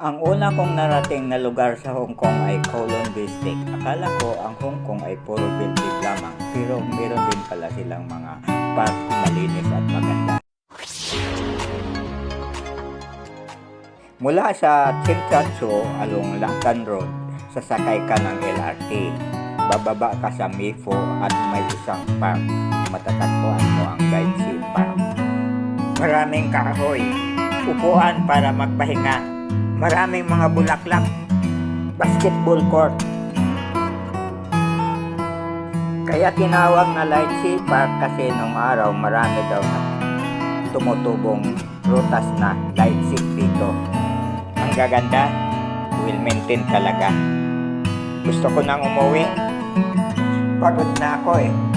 Ang una kong narating na lugar sa Hong Kong ay Kowloon District. Akala ko ang Hong Kong ay puro building lamang, pero meron din pala silang mga park malinis at maganda. Mula sa Tsim Sha Tsui along Lactan Road, sasakay ka ng LRT. Bababa ka sa Mi Pho at may isang park. Matatagpuan mo ang Dai Chi Park. Maraming kahoy, upuan para magpahinga. Maraming mga bulaklak, basketball court. Kaya tinawag na Lychee Park kasi nung araw marami daw na tumutubong prutas na lychee dito. Ang gaganda, well maintained talaga. Gusto ko nang umuwi. Pagod na ako eh.